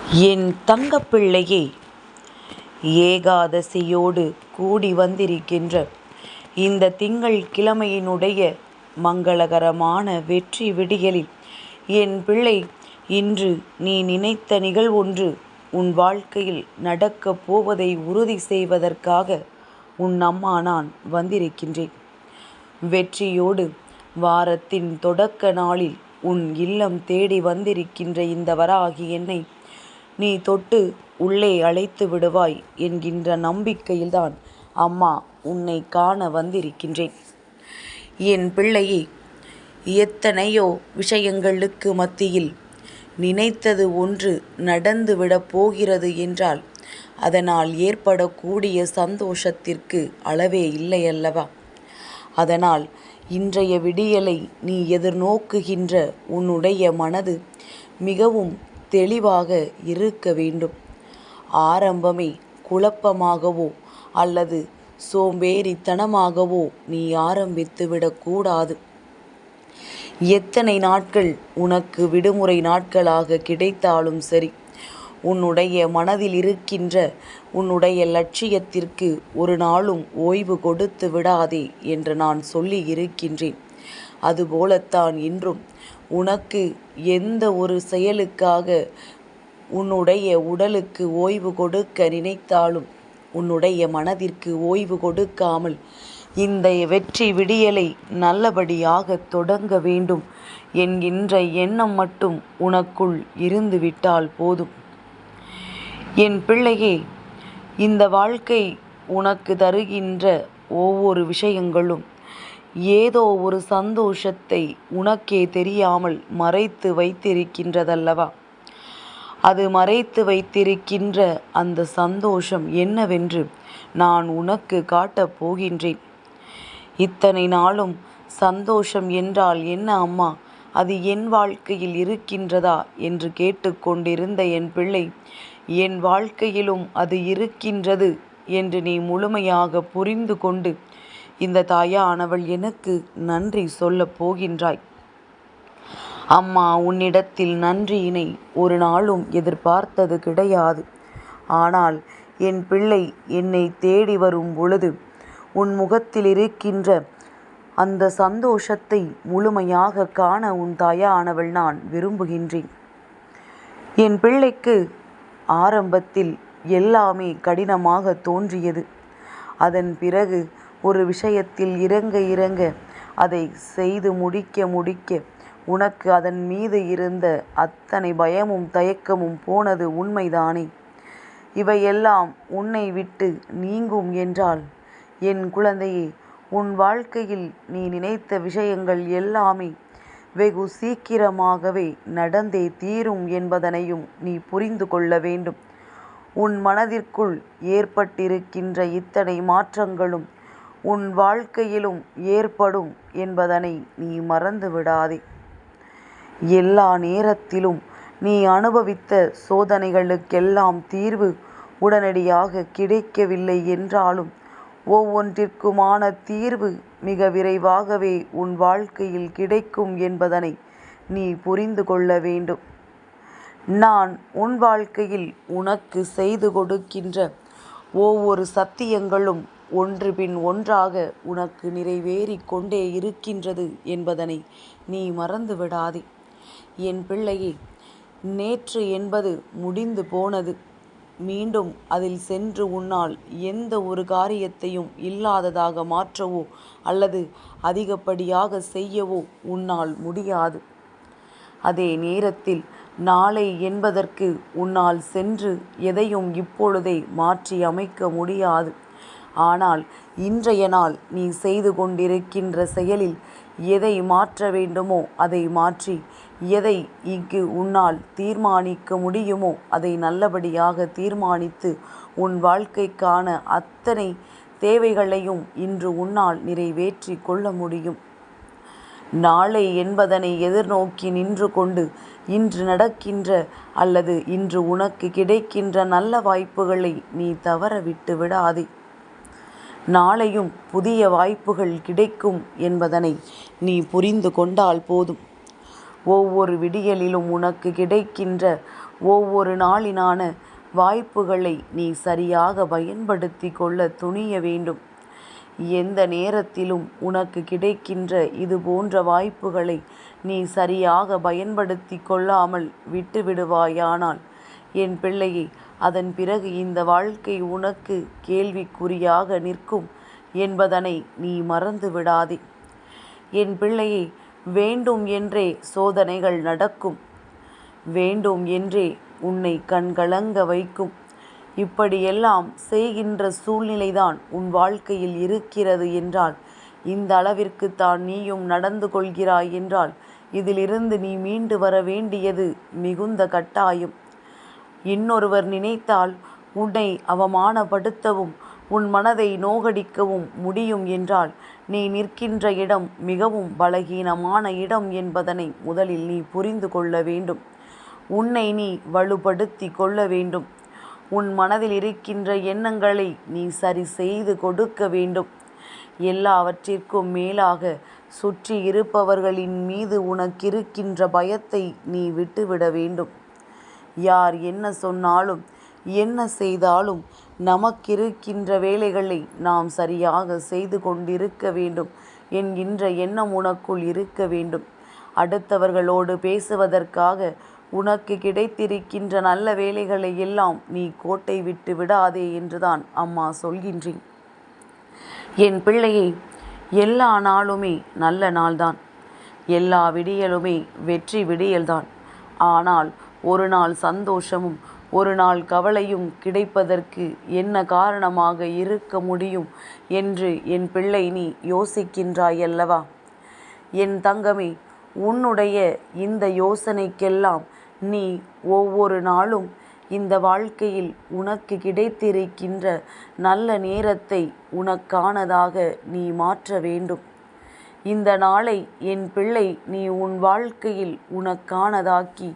என் தங்கப்பிள்ளையே, ஏகாதசியோடு கூடி வந்திருக்கின்ற இந்த திங்கள் கிழமையினுடைய மங்களகரமான வெற்றி விடியலில் என் பிள்ளை, இன்று நீ நினைத்த நிகழ்வொன்று உன் வாழ்க்கையில் நடக்கப் போவதை உறுதி செய்வதற்காக உன் அம்மா நான் வந்திருக்கின்றேன். வெற்றியோடு வாரத்தின் தொடக்க நாளில் உன் இல்லம் தேடி வந்திருக்கின்ற இந்த வராகி என்னை நீ தொட்டு உள்ளே அழைத்து விடுவாய் என்கின்ற நம்பிக்கையில்தான் அம்மா உன்னை காண வந்திருக்கின்றேன். என் பிள்ளையே, எத்தனையோ விஷயங்களுக்கு மத்தியில் நினைத்தது ஒன்று நடந்துவிடப் போகிறது என்றால் அதனால் ஏற்படக்கூடிய சந்தோஷத்திற்கு அளவே இல்லை அல்லவா? அதனால் இன்றைய விடியலை நீ எதிர்நோக்குகின்ற உன்னுடைய மனது மிகவும் தெளிவாக இருக்க வேண்டும். ஆரம்பமே குழப்பமாகவோ அல்லது சோம்பேறித்தனமாகவோ நீ ஆரம்பித்து விடக்கூடாது. எத்தனை நாட்கள் உனக்கு விடுமுறை நாட்களாக கிடைத்தாலும் சரி, உன்னுடைய மனதில் இருக்கின்ற உன்னுடைய லட்சியத்திற்கு ஒரு நாளும் ஓய்வு கொடுத்து விடாதே என்று நான் சொல்லி இருக்கின்றேன். அதுபோலத்தான் இன்றும் உனக்கு எந்த ஒரு செயலுக்காக உன்னுடைய உடலுக்கு ஓய்வு கொடுக்க நினைத்தாலும் உன்னுடைய மனதிற்கு ஓய்வு கொடுக்காமல் இந்த வெற்றி விடியலை நல்லபடியாக தொடங்க வேண்டும் என்கின்ற எண்ணம் மட்டும் உனக்குள் இருந்துவிட்டால் போதும். என் பிள்ளையே, இந்த வாழ்க்கை உனக்கு தருகின்ற ஒவ்வொரு விஷயங்களும் ஏதோ ஒரு சந்தோஷத்தை உனக்கே தெரியாமல் மறைத்து வைத்திருக்கின்றதல்லவா? அது மறைத்து வைத்திருக்கின்ற அந்த சந்தோஷம் என்னவென்று நான் உனக்கு காட்டப் போகின்றேன். இத்தனை நாளும் சந்தோஷம் என்றால் என்ன அம்மா, அது என் வாழ்க்கையில் இருக்கின்றதா என்று கேட்டுக்கொண்டிருந்த என் பிள்ளை, என் வாழ்க்கையிலும் அது இருக்கின்றது என்று நீ முழுமையாக புரிந்து கொண்டு இந்த தாயானவள் எனக்கு நன்றி சொல்லப் போகின்றாய். அம்மா உன்னிடத்தில் நன்றியினை ஒரு நாளும் எதிர்பார்த்தது கிடையாது. ஆனால் என் பிள்ளை என்னை தேடி வரும் பொழுது உன் முகத்தில் இருக்கின்ற அந்த சந்தோஷத்தை முழுமையாக காண உன் தாயானவள் நான் விரும்புகின்றேன். என் பிள்ளைக்கு ஆரம்பத்தில் எல்லாமே கடினமாக தோன்றியது. அதன் பிறகு ஒரு விஷயத்தில் இறங்க அதை செய்து முடிக்க உனக்கு அதன் மீது இருந்த அத்தனை பயமும் தயக்கமும் போனது உண்மைதானே? இவையெல்லாம் உன்னை விட்டு நீங்கும் என்றால் என் குழந்தையே, உன் வாழ்க்கையில் நீ நினைத்த விஷயங்கள் எல்லாமே வெகு சீக்கிரமாகவே நடந்தே தீரும் என்பதனையும் நீ புரிந்து கொள்ள வேண்டும். உன் மனதிற்குள் ஏற்பட்டிருக்கின்ற இத்தனை மாற்றங்களும் உன் வாழ்க்கையிலும் ஏற்படும் என்பதனை நீ மறந்து விடாதே. எல்லா நேரத்திலும் நீ அனுபவித்த சோதனைகளுக்கெல்லாம் தீர்வு உடனடியாக கிடைக்கவில்லை என்றாலும் ஒவ்வொன்றிற்குமான தீர்வு மிக விரைவாகவே உன் வாழ்க்கையில் கிடைக்கும் என்பதனை நீ புரிந்து கொள்ள வேண்டும். நான் உன் வாழ்க்கையில் உனக்கு செய்து கொடுக்கின்ற ஒவ்வொரு சத்தியங்களும் ஒன்று பின் ஒன்றாக உனக்கு நிறைவேறி கொண்டே இருக்கின்றது என்பதனை நீ மறந்து விடாதே. என் பிள்ளையே, நேற்று என்பது முடிந்து போனது. மீண்டும் அதில் சென்று உன்னால் எந்த ஒரு காரியத்தையும் இல்லாததாக மாற்றவோ அல்லது அதிகப்படியாக செய்யவோ உன்னால் முடியாது. அதே நேரத்தில் நாளை என்பதற்கு உன்னால் சென்று எதையும் இப்பொழுதே மாற்றி அமைக்க முடியாது. ஆனால் இன்றைய நாள் நீ செய்து கொண்டிருக்கின்ற செயலில் எதை மாற்ற வேண்டுமோ அதை மாற்றி, எதை இங்கு உன்னால் தீர்மானிக்க முடியுமோ அதை நல்லபடியாக தீர்மானித்து உன் வாழ்க்கைக்கான அத்தனை தேவைகளையும் இன்று உன்னால் நிறைவேற்றி கொள்ள முடியும். நாளை என்பதனை எதிர்நோக்கி நின்று கொண்டு இன்று நடக்கின்ற அல்லது இன்று உனக்கு கிடைக்கின்ற நல்ல வாய்ப்புகளை நீ தவற விட்டு விடாதே. நாளையும் புதிய வாய்ப்புகள் கிடைக்கும் என்பதனை நீ புரிந்து கொண்டால் போதும். ஒவ்வொரு விடியலிலும் உனக்கு கிடைக்கின்ற ஒவ்வொரு நாளினான வாய்ப்புகளை நீ சரியாக பயன்படுத்தி கொள்ள துணிய வேண்டும். எந்த நேரத்திலும் உனக்கு கிடைக்கின்ற இது போன்ற வாய்ப்புகளை நீ சரியாக பயன்படுத்தி கொள்ளாமல் விட்டு விடுவாயானால் என் பிள்ளையே, அதன் பிறகு இந்த வாழ்க்கை உனக்கு கேள்விக்குறியாக நிற்கும் என்பதனை நீ மறந்து விடாதே. என் பிள்ளையே, வேண்டும் என்றே சோதனைகள் நடக்கும், வேண்டும் என்றே உன்னை கண்கலங்க வைக்கும். இப்படியெல்லாம் செய்கின்ற சூழ்நிலைதான் உன் வாழ்க்கையில் இருக்கிறது என்றால், இந்த அளவிற்குத்தான் நீயும் நடந்து கொள்கிறாய் என்றால், இதிலிருந்து நீ மீண்டு வர வேண்டியது மிகுந்த கட்டாயம். இன்னொருவர் நினைத்தால் உன்னை அவமானப்படுத்தவும் உன் மனதை நோகடிக்கவும் முடியும் என்றால், நீ நிற்கின்ற இடம் மிகவும் பலகீனமான இடம் என்பதனை முதலில் நீ புரிந்து கொள்ள வேண்டும். உன்னை நீ வலுப்படுத்தி கொள்ள வேண்டும். உன் மனதில் இருக்கின்ற எண்ணங்களை நீ சரி செய்து கொடுக்க வேண்டும். எல்லாவற்றிற்கும் மேலாக சுற்றி இருப்பவர்களின் மீது உனக்கிருக்கின்ற பயத்தை நீ விட்டுவிட வேண்டும். யார் என்ன சொன்னாலும் என்ன செய்தாலும் நமக்கிருக்கின்ற வேலைகளை நாம் சரியாக செய்து கொண்டிருக்க வேண்டும் என்கின்ற எண்ணம் உனக்குள் இருக்க வேண்டும். அடுத்தவர்களோடு பேசுவதற்காக உனக்கு கிடைத்திருக்கின்ற நல்ல வேலைகளை எல்லாம் நீ கோட்டை விட்டு விடாதே என்றுதான் அம்மா சொல்கின்றேன். என் பிள்ளையை, எல்லா நாளுமே நல்ல நாள்தான், எல்லா விடியலுமே வெற்றி விடியல்தான். ஆனால் ஒரு நாள் சந்தோஷமும் ஒரு நாள் கவலையும் கிடைப்பதற்கு என்ன காரணமாக இருக்க முடியும் என்று என் பிள்ளை நீ யோசிக்கின்றாயல்லவா? என் தங்கமே, உன்னுடைய இந்த யோசனைக்கெல்லாம் நீ ஒவ்வொரு நாளும் இந்த வாழ்க்கையில் உனக்கு கிடைத்திருக்கின்ற நல்ல நேரத்தை உனக்கானதாக நீ மாற்ற வேண்டும். இந்த நாளை என் பிள்ளை நீ உன் வாழ்க்கையில் உனக்கானதாக்கி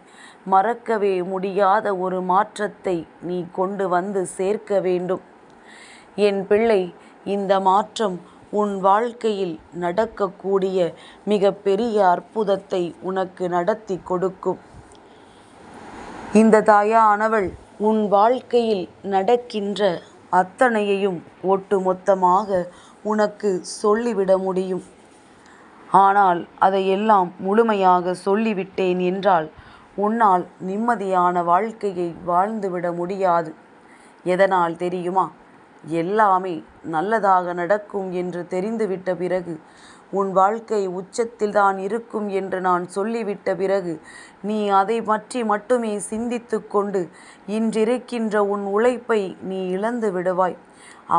மறக்கவே முடியாத ஒரு மாற்றத்தை நீ கொண்டு வந்து சேர்க்க வேண்டும். என் பிள்ளை, இந்த மாற்றம் உன் வாழ்க்கையில் நடக்கக்கூடிய மிக பெரிய அற்புதத்தை உனக்கு நடத்தி கொடுக்கும். இந்த தாயானவள் உன் வாழ்க்கையில் நடக்கின்ற அத்தனையையும் ஒட்டுமொத்தமாக உனக்கு சொல்லிவிட முடியும். ஆனால் அதையெல்லாம் முழுமையாக சொல்லிவிட்டேன் என்றால் உன்னால் நிம்மதியான வாழ்க்கையை வாழ்ந்துவிட முடியாது. எதனால் தெரியுமா? எல்லாமே நல்லதாக நடக்கும் என்று தெரிந்துவிட்ட பிறகு, உன் வாழ்க்கை உச்சத்தில்தான் இருக்கும் என்று நான் சொல்லிவிட்ட பிறகு, நீ அதை பற்றி மட்டுமே சிந்தித்து கொண்டு இன்றிருக்கின்ற உன் உழைப்பை நீ இழந்து விடுவாய்.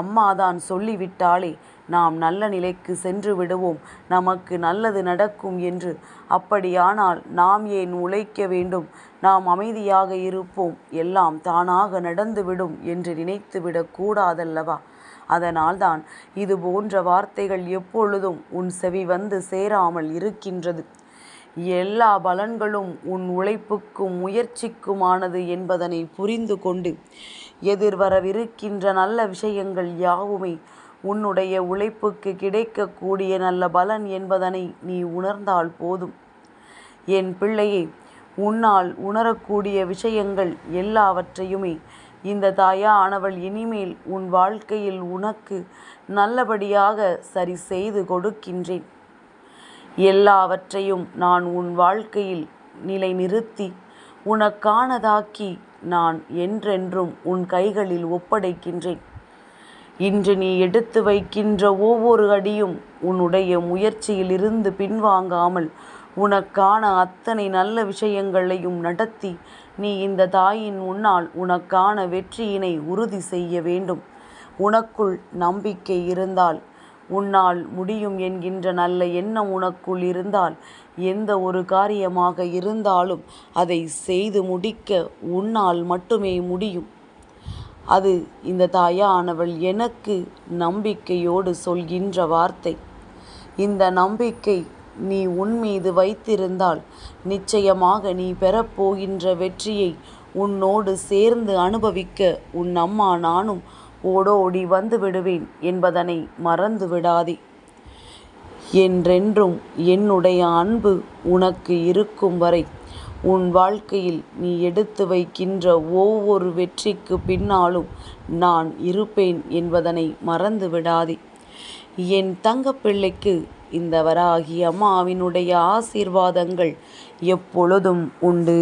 அம்மாதான் சொல்லிவிட்டாளே, நாம் நல்ல நிலைக்கு சென்று விடுவோம், நமக்கு நல்லது நடக்கும் என்று. அப்படியானால் நாம் ஏன் உழைக்க வேண்டும்? நாம் அமைதியாக இருப்போம், எல்லாம் தானாக நடந்துவிடும் என்று நினைத்துவிடக் கூடாதல்லவா? அதனால்தான் இது போன்ற வார்த்தைகள் எப்பொழுதும் உன் செவி வந்து சேராமல் இருக்கின்றது. எல்லா பலன்களும் உன் உழைப்புக்கும் முயற்சிக்குமானது என்பதனை புரிந்து கொண்டு, எதிர்வரவிருக்கின்ற நல்ல விஷயங்கள் யாவுமே உன்னுடைய உழைப்புக்கு கிடைக்கக்கூடிய நல்ல பலன் என்பதனை நீ உணர்ந்தால் போதும். என் பிள்ளையே, உன்னால் உணரக்கூடிய விஷயங்கள் எல்லாவற்றையுமே இந்த தாயானவள் இனிமேல் உன் வாழ்க்கையில் உனக்கு நல்லபடியாக சரி செய்து கொடுக்கின்றேன். எல்லாவற்றையும் நான் உன் வாழ்க்கையில் நிலைநிறுத்தி உனக்கானதாக்கி நான் என்றென்றும் உன் கைகளில் ஒப்படைக்கின்றேன். இன்று நீ எடுத்து வைக்கின்ற ஒவ்வொரு அடியும் உன்னுடைய முயற்சியிலிருந்து பின்வாங்காமல் உனக்கான அத்தனை நல்ல விஷயங்களையும் நடத்தி நீ இந்த தாயின் முன்னால் உனக்கான வெற்றியினை உறுதி செய்ய வேண்டும். உனக்குள் நம்பிக்கை இருந்தால், உன்னால் முடியும் என்கின்ற நல்ல எண்ணம் உனக்குள் இருந்தால், எந்த ஒரு காரியமாக இருந்தாலும் அதை செய்து முடிக்க உன்னால் மட்டுமே முடியும். அது இந்த தாயானவள் எனக்கு நம்பிக்கையோடு சொல்கின்ற வார்த்தை. இந்த நம்பிக்கை நீ உன் மீது வைத்திருந்தால் நிச்சயமாக நீ பெறப்போகின்ற வெற்றியை உன்னோடு சேர்ந்து அனுபவிக்க உன் அம்மா நானும் ஓடோடி வந்து விடுவேன் என்பதனை மறந்து விடாதே. என்றென்றும் என்னுடைய அன்பு உனக்கு இருக்கும் வரை உன் வாழ்க்கையில் நீ எடுத்து வைக்கின்ற ஒவ்வொரு வெற்றிக்கு பின்னாலும் நான் இருப்பேன் என்பதனை மறந்து விடாதே. என் தங்கப்பிள்ளைக்கு இந்த வராகி அம்மாவினுடைய ஆசீர்வாதங்கள் எப்பொழுதும் உண்டு.